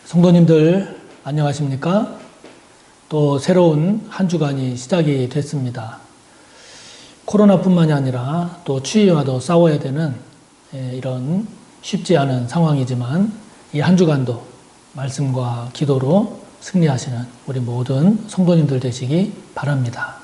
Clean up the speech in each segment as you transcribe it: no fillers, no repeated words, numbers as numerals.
성도님들 안녕하십니까? 또 새로운 한 주간이 시작이 됐습니다. 코로나뿐만이 아니라 또 추위와도 싸워야 되는 이런 쉽지 않은 상황이지만 이 한 주간도 말씀과 기도로 승리하시는 우리 모든 성도님들 되시기 바랍니다.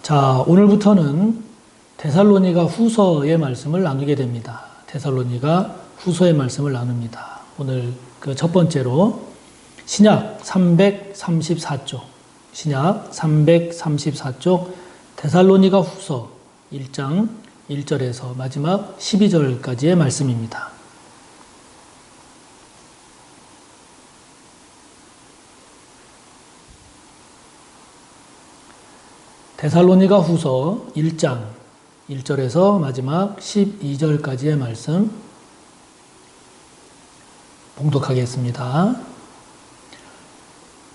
자, 오늘부터는 데살로니가 후서의 말씀을 나누게 됩니다. 데살로니가 후서의 말씀을 나눕니다. 오늘 그 첫 번째로 신약 334쪽, 신약 334쪽 데살로니가 후서 1장 1절에서 마지막 12절까지의 말씀입니다. 데살로니가 후서 1장 1절에서 마지막 12절까지의 말씀 봉독하겠습니다.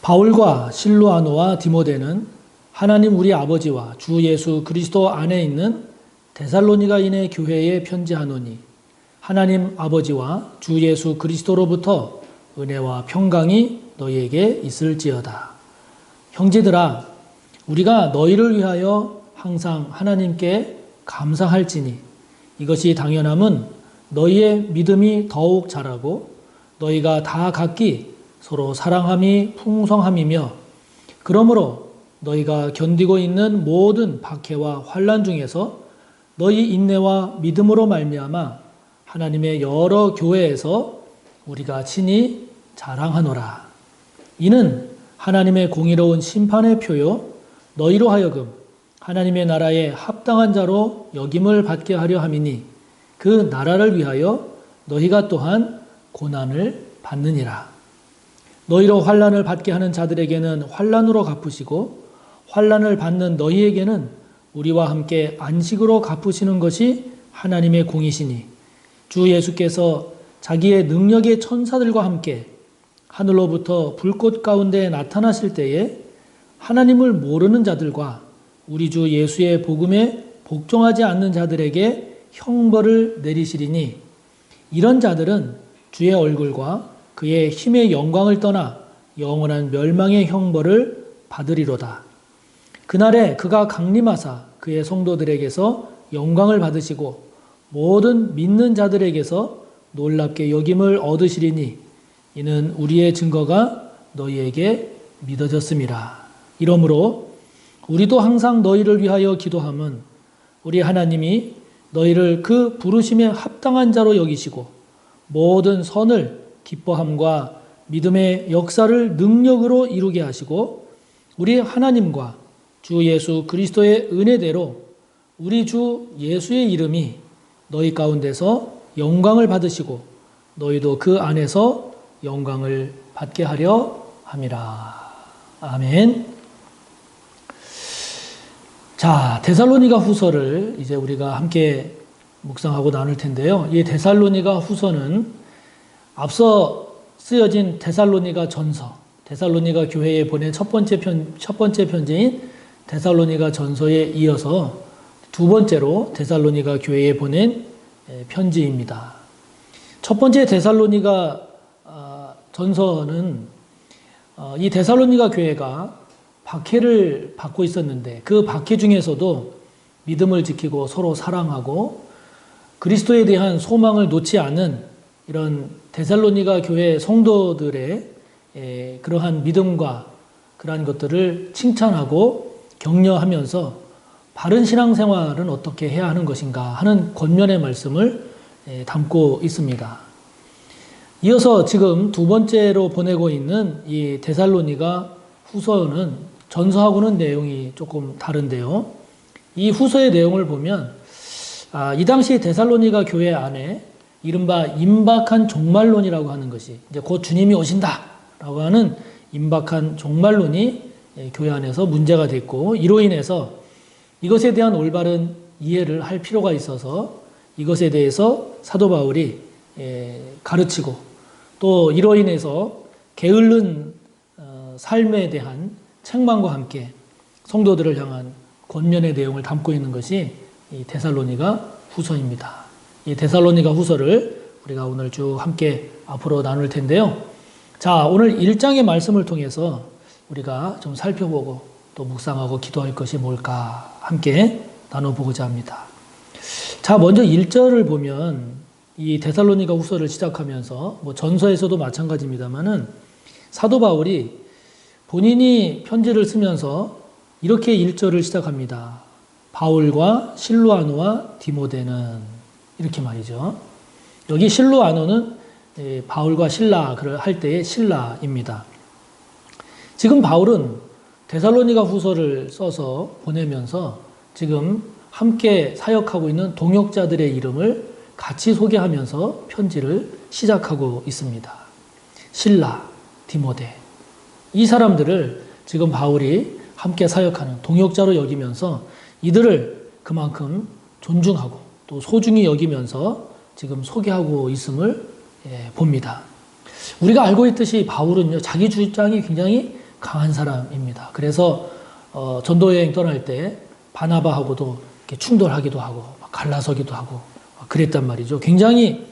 바울과 실로아노와 디모데는 하나님 우리 아버지와 주 예수 그리스도 안에 있는 데살로니가인의 교회에 편지하노니 하나님 아버지와 주 예수 그리스도로부터 은혜와 평강이 너희에게 있을지어다. 형제들아, 우리가 너희를 위하여 항상 하나님께 감사할지니 이것이 당연함은 너희의 믿음이 더욱 자라고 너희가 다 각기 서로 사랑함이 풍성함이며 그러므로 너희가 견디고 있는 모든 박해와 환난 중에서 너희 인내와 믿음으로 말미암아 하나님의 여러 교회에서 우리가 친히 자랑하노라. 이는 하나님의 공의로운 심판의 표요 너희로 하여금 하나님의 나라에 합당한 자로 여김을 받게 하려 함이니 그 나라를 위하여 너희가 또한 고난을 받느니라. 너희로 환난을 받게 하는 자들에게는 환난으로 갚으시고 환난을 받는 너희에게는 우리와 함께 안식으로 갚으시는 것이 하나님의 공이시니 주 예수께서 자기의 능력의 천사들과 함께 하늘로부터 불꽃 가운데 나타나실 때에 하나님을 모르는 자들과 우리 주 예수의 복음에 복종하지 않는 자들에게 형벌을 내리시리니 이런 자들은 주의 얼굴과 그의 힘의 영광을 떠나 영원한 멸망의 형벌을 받으리로다. 그날에 그가 강림하사 그의 성도들에게서 영광을 받으시고 모든 믿는 자들에게서 놀랍게 여김을 얻으시리니 이는 우리의 증거가 너희에게 믿어졌음이라. 이러므로 우리도 항상 너희를 위하여 기도함은 우리 하나님이 너희를 그 부르심에 합당한 자로 여기시고 모든 선을 기뻐함과 믿음의 역사를 능력으로 이루게 하시고 우리 하나님과 주 예수 그리스도의 은혜대로 우리 주 예수의 이름이 너희 가운데서 영광을 받으시고 너희도 그 안에서 영광을 받게 하려 함이라. 아멘. 자, 데살로니가 후서를 이제 우리가 함께 묵상하고 나눌 텐데요. 이 데살로니가 후서는 앞서 쓰여진 데살로니가 전서, 데살로니가 교회에 보낸 첫 번째 편지인 데살로니가 전서에 이어서 두 번째로 데살로니가 교회에 보낸 편지입니다. 첫 번째 데살로니가 전서는 이 데살로니가 교회가 박해를 받고 있었는데 그 박해 중에서도 믿음을 지키고 서로 사랑하고 그리스도에 대한 소망을 놓지 않은 이런 데살로니가 교회 성도들의 그러한 믿음과 그러한 것들을 칭찬하고 격려하면서 바른 신앙생활은 어떻게 해야 하는 것인가 하는 권면의 말씀을 담고 있습니다. 이어서 지금 두 번째로 보내고 있는 이 데살로니가 후서는 전서하고는 내용이 조금 다른데요. 이 후서의 내용을 보면 이 당시 데살로니가 교회 안에 이른바 임박한 종말론이라고 하는 것이 이제 곧 주님이 오신다라고 하는 임박한 종말론이 교회 안에서 문제가 됐고 이로 인해서 이것에 대한 올바른 이해를 할 필요가 있어서 이것에 대해서 사도 바울이 가르치고 또 이로 인해서 게으른 삶에 대한 책망과 함께 성도들을 향한 권면의 내용을 담고 있는 것이 이 데살로니가 후서입니다. 이 데살로니가 후서를 우리가 오늘 쭉 함께 앞으로 나눌 텐데요. 자, 오늘 1장의 말씀을 통해서 우리가 좀 살펴보고 또 묵상하고 기도할 것이 뭘까 함께 나눠보고자 합니다. 자, 먼저 1절을 보면 이 데살로니가 후서를 시작하면서 뭐 전서에서도 마찬가지입니다만은 사도 바울이 본인이 편지를 쓰면서 이렇게 1절을 시작합니다. 바울과 실루아노와 디모데는 이렇게 말이죠. 여기 실루아노는 바울과 신라를 할 때의 신라입니다. 지금 바울은 데살로니가 후서를 써서 보내면서 지금 함께 사역하고 있는 동역자들의 이름을 같이 소개하면서 편지를 시작하고 있습니다. 신라, 디모데. 이 사람들을 지금 바울이 함께 사역하는 동역자로 여기면서 이들을 그만큼 존중하고 또 소중히 여기면서 지금 소개하고 있음을 봅니다. 우리가 알고 있듯이 바울은요, 자기 주장이 굉장히 강한 사람입니다. 그래서 전도여행 떠날 때 바나바하고도 이렇게 충돌하기도 하고 갈라서기도 하고 그랬단 말이죠. 굉장히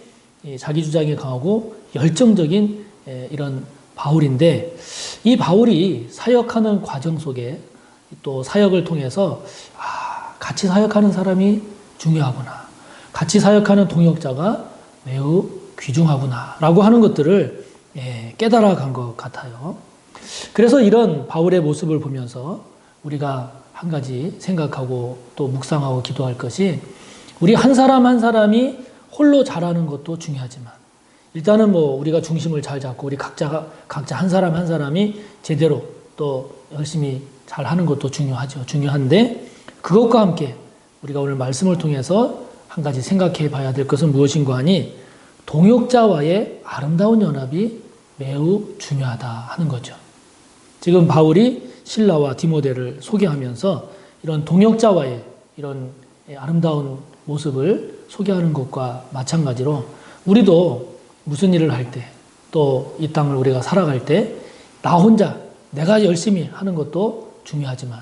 자기 주장이 강하고 열정적인 이런 바울인데, 이 바울이 사역하는 과정 속에 또 사역을 통해서 같이 사역하는 사람이 중요하구나, 같이 사역하는 동역자가 매우 귀중하구나 라고 하는 것들을 깨달아간 것 같아요. 그래서 이런 바울의 모습을 보면서 우리가 한 가지 생각하고 또 묵상하고 기도할 것이, 우리 한 사람 한 사람이 홀로 잘하는 것도 중요하지만 일단은 뭐 우리가 중심을 잘 잡고 우리 각자 한 사람 한 사람이 제대로 또 열심히 잘하는 것도 중요하죠. 중요한데 그것과 함께 우리가 오늘 말씀을 통해서 한 가지 생각해 봐야 될 것은 무엇인가 하니, 동역자와의 아름다운 연합이 매우 중요하다 하는 거죠. 지금 바울이 실라와 디모데를 소개하면서 이런 동역자와의 이런 아름다운 모습을 소개하는 것과 마찬가지로 우리도 무슨 일을 할 때, 또 이 땅을 우리가 살아갈 때 나 혼자 내가 열심히 하는 것도 중요하지만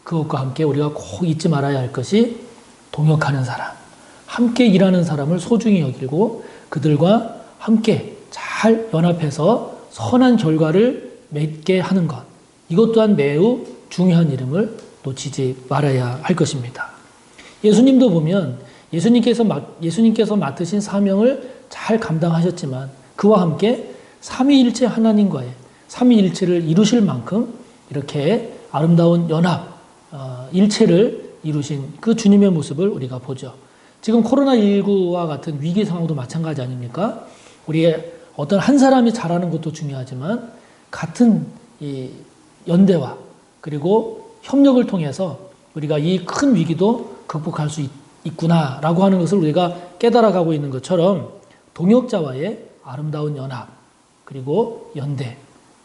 그것과 함께 우리가 꼭 잊지 말아야 할 것이 동역하는 사람, 함께 일하는 사람을 소중히 여기고 그들과 함께 잘 연합해서 선한 결과를 맺게 하는 것, 이것 또한 매우 중요한 일임을 놓치지 말아야 할 것입니다. 예수님도 보면 예수님께서 맡으신 사명을 잘 감당하셨지만 그와 함께 삼위일체 하나님과의 삼위일체를 이루실 만큼 이렇게 아름다운 연합, 일체를 이루신 그 주님의 모습을 우리가 보죠. 지금 코로나19와 같은 위기 상황도 마찬가지 아닙니까? 우리의 어떤 한 사람이 잘하는 것도 중요하지만 같은 이 연대와 그리고 협력을 통해서 우리가 이 큰 위기도 극복할 수 있구나라고 하는 것을 우리가 깨달아가고 있는 것처럼 동역자와의 아름다운 연합, 그리고 연대,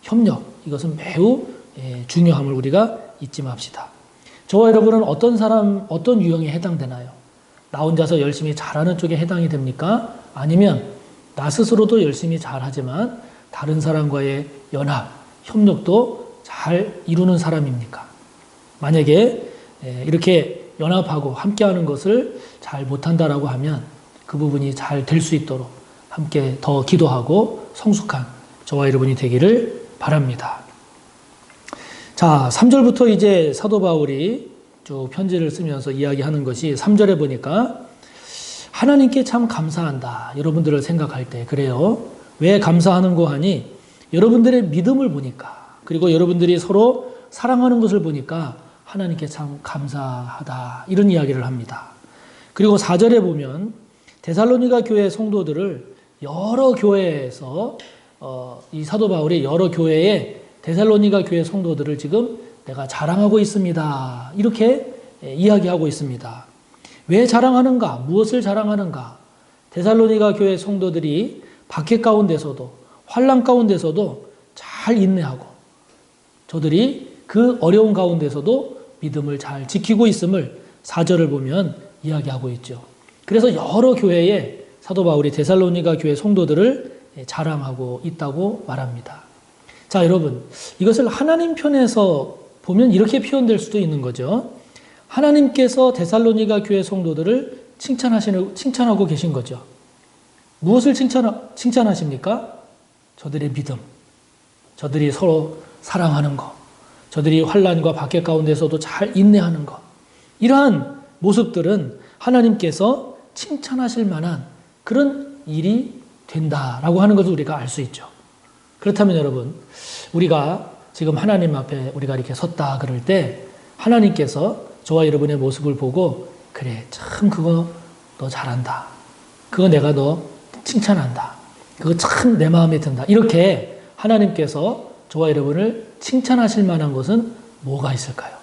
협력, 이것은 매우 중요함을 우리가 잊지 맙시다. 저와 여러분은 어떤 유형에 해당되나요? 나 혼자서 열심히 잘하는 쪽에 해당이 됩니까? 아니면 나 스스로도 열심히 잘하지만 다른 사람과의 연합, 협력도 잘 이루는 사람입니까? 만약에 이렇게 연합하고 함께하는 것을 잘 못한다라고 하면 그 부분이 잘 될 수 있도록 함께 더 기도하고 성숙한 저와 여러분이 되기를 바랍니다. 자, 3절부터 이제 사도 바울이 쭉 편지를 쓰면서 이야기하는 것이 3절에 보니까 하나님께 참 감사한다. 여러분들을 생각할 때 그래요. 왜 감사하는고 하니 여러분들의 믿음을 보니까, 그리고 여러분들이 서로 사랑하는 것을 보니까 하나님께 참 감사하다. 이런 이야기를 합니다. 그리고 4절에 보면 데살로니가 교회 성도들을 여러 교회에서 이 사도 바울이 여러 교회에 데살로니가 교회 성도들을 지금 내가 자랑하고 있습니다. 이렇게 이야기하고 있습니다. 왜 자랑하는가? 무엇을 자랑하는가? 데살로니가 교회 성도들이 박해 가운데서도 환난 가운데서도 잘 인내하고 저들이 그 어려운 가운데서도 믿음을 잘 지키고 있음을 4절을 보면 이야기하고 있죠. 그래서 여러 교회에 사도 바울이 데살로니가 교회 성도들을 자랑하고 있다고 말합니다. 자, 여러분, 이것을 하나님 편에서 보면 이렇게 표현될 수도 있는 거죠. 하나님께서 데살로니가 교회 성도들을 칭찬하고 계신 거죠. 무엇을 칭찬하십니까? 저들의 믿음, 저들이 서로 사랑하는 것, 저들이 환난과 박해 가운데서도 잘 인내하는 것, 이러한 모습들은 하나님께서 칭찬하실 만한 그런 일이 된다라고 하는 것을 우리가 알 수 있죠. 그렇다면 여러분, 우리가 지금 하나님 앞에 우리가 이렇게 섰다 그럴 때 하나님께서 저와 여러분의 모습을 보고 그래, 참 그거 너 잘한다. 그거 내가 너 칭찬한다. 그거 참 내 마음에 든다. 이렇게 하나님께서 저와 여러분을 칭찬하실 만한 것은 뭐가 있을까요?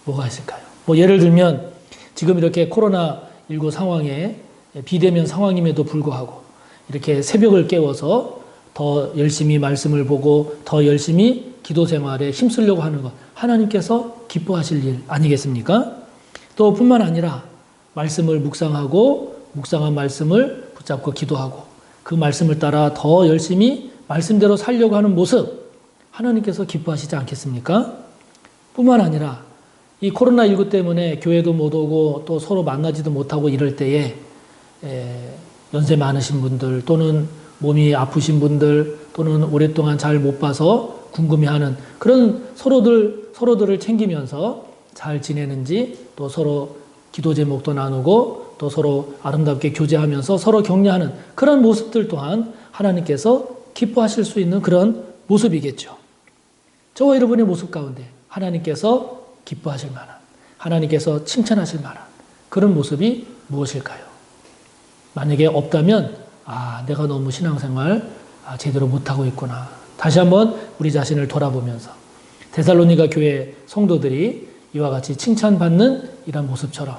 뭐가 있을까요? 뭐 예를 들면 지금 이렇게 코로나19 상황에 비대면 상황임에도 불구하고 이렇게 새벽을 깨워서 더 열심히 말씀을 보고 더 열심히 기도 생활에 힘쓰려고 하는 것, 하나님께서 기뻐하실 일 아니겠습니까? 또 뿐만 아니라 말씀을 묵상하고 묵상한 말씀을 붙잡고 기도하고 그 말씀을 따라 더 열심히 말씀대로 살려고 하는 모습, 하나님께서 기뻐하시지 않겠습니까? 뿐만 아니라 이 코로나19 때문에 교회도 못 오고 또 서로 만나지도 못하고 이럴 때에 연세 많으신 분들 또는 몸이 아프신 분들 또는 오랫동안 잘 못 봐서 궁금해하는 그런 서로들을 챙기면서 잘 지내는지 또 서로 기도 제목도 나누고 또 서로 아름답게 교제하면서 서로 격려하는 그런 모습들 또한 하나님께서 기뻐하실 수 있는 그런 모습이겠죠. 저와 여러분의 모습 가운데 하나님께서 기뻐하실 만한, 하나님께서 칭찬하실 만한 그런 모습이 무엇일까요? 만약에 없다면 내가 너무 신앙생활 제대로 못하고 있구나. 다시 한번 우리 자신을 돌아보면서 데살로니가 교회 성도들이 이와 같이 칭찬받는 이런 모습처럼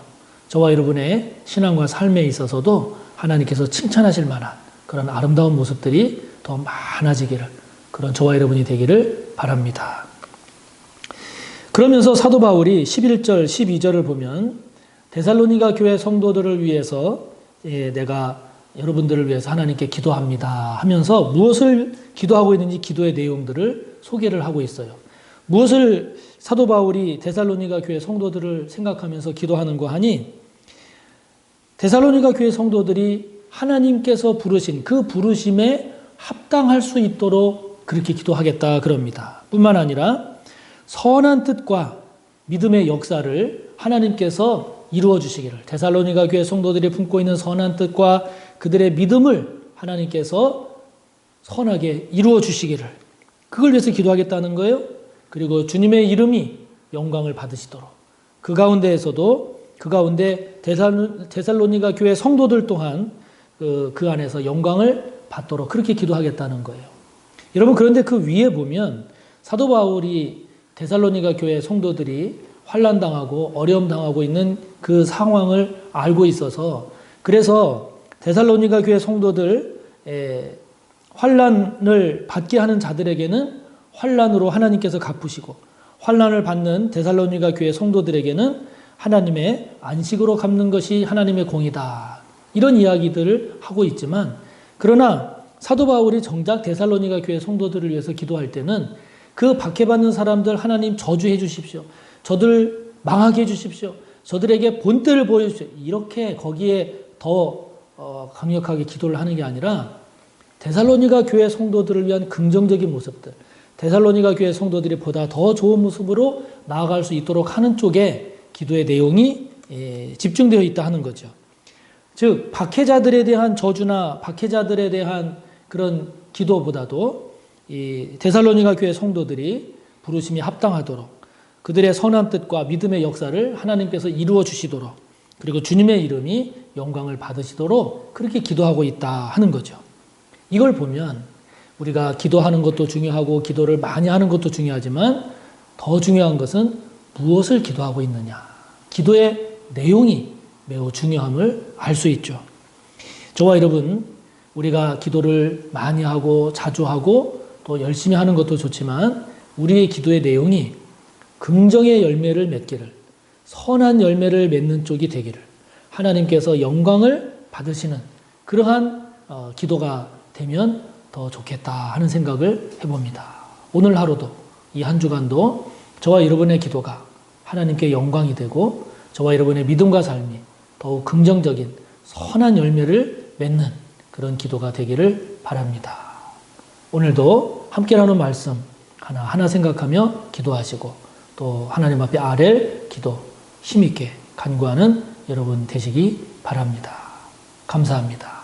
저와 여러분의 신앙과 삶에 있어서도 하나님께서 칭찬하실 만한 그런 아름다운 모습들이 더 많아지기를, 그런 저와 여러분이 되기를 바랍니다. 그러면서 사도 바울이 11절, 12절을 보면 데살로니가 교회 성도들을 위해서 내가 여러분들을 위해서 하나님께 기도합니다 하면서 무엇을 기도하고 있는지 기도의 내용들을 소개를 하고 있어요. 무엇을 사도 바울이 데살로니가 교회 성도들을 생각하면서 기도하는 거 하니, 데살로니가 교회 성도들이 하나님께서 부르신 그 부르심에 합당할 수 있도록 그렇게 기도하겠다 그럽니다. 뿐만 아니라 선한 뜻과 믿음의 역사를 하나님께서 이루어 주시기를, 데살로니가 교회 성도들이 품고 있는 선한 뜻과 그들의 믿음을 하나님께서 선하게 이루어 주시기를, 그걸 위해서 기도하겠다는 거예요. 그리고 주님의 이름이 영광을 받으시도록, 그 가운데 데살로니가 교회 성도들 또한 그 안에서 영광을 받도록 그렇게 기도하겠다는 거예요. 여러분, 그런데 그 위에 보면 사도 바울이 데살로니가 교회 성도들이 환난당하고 어려움당하고 있는 그 상황을 알고 있어서, 그래서 데살로니가 교회 성도들 환난을 받게 하는 자들에게는 환난으로 하나님께서 갚으시고, 환난을 받는 데살로니가 교회 성도들에게는 하나님의 안식으로 갚는 것이 하나님의 공이다, 이런 이야기들을 하고 있지만, 그러나 사도 바울이 정작 데살로니가 교회 성도들을 위해서 기도할 때는 그 박해받는 사람들 하나님 저주해 주십시오, 저들 망하게 해 주십시오, 저들에게 본때를 보여주십시오, 이렇게 거기에 더 강력하게 기도를 하는 게 아니라 데살로니가 교회 성도들을 위한 긍정적인 모습들, 데살로니가 교회 성도들이 보다 더 좋은 모습으로 나아갈 수 있도록 하는 쪽에 기도의 내용이 집중되어 있다 하는 거죠. 즉 박해자들에 대한 저주나 박해자들에 대한 그런 기도보다도 이 데살로니가 교회 성도들이 부르심이 합당하도록 그들의 선한 뜻과 믿음의 역사를 하나님께서 이루어 주시도록, 그리고 주님의 이름이 영광을 받으시도록 그렇게 기도하고 있다 하는 거죠. 이걸 보면 우리가 기도하는 것도 중요하고 기도를 많이 하는 것도 중요하지만 더 중요한 것은 무엇을 기도하고 있느냐, 기도의 내용이 매우 중요함을 알 수 있죠. 저와 여러분, 우리가 기도를 많이 하고 자주 하고 또 열심히 하는 것도 좋지만 우리의 기도의 내용이 긍정의 열매를 맺기를, 선한 열매를 맺는 쪽이 되기를, 하나님께서 영광을 받으시는 그러한 기도가 되면 더 좋겠다 하는 생각을 해봅니다. 오늘 하루도, 이 한 주간도 저와 여러분의 기도가 하나님께 영광이 되고 저와 여러분의 믿음과 삶이 더욱 긍정적인 선한 열매를 맺는 그런 기도가 되기를 바랍니다. 오늘도 함께 나눈 말씀 하나하나 생각하며 기도하시고 또 하나님 앞에 아랠 기도 힘있게 간구하는 여러분 되시기 바랍니다. 감사합니다.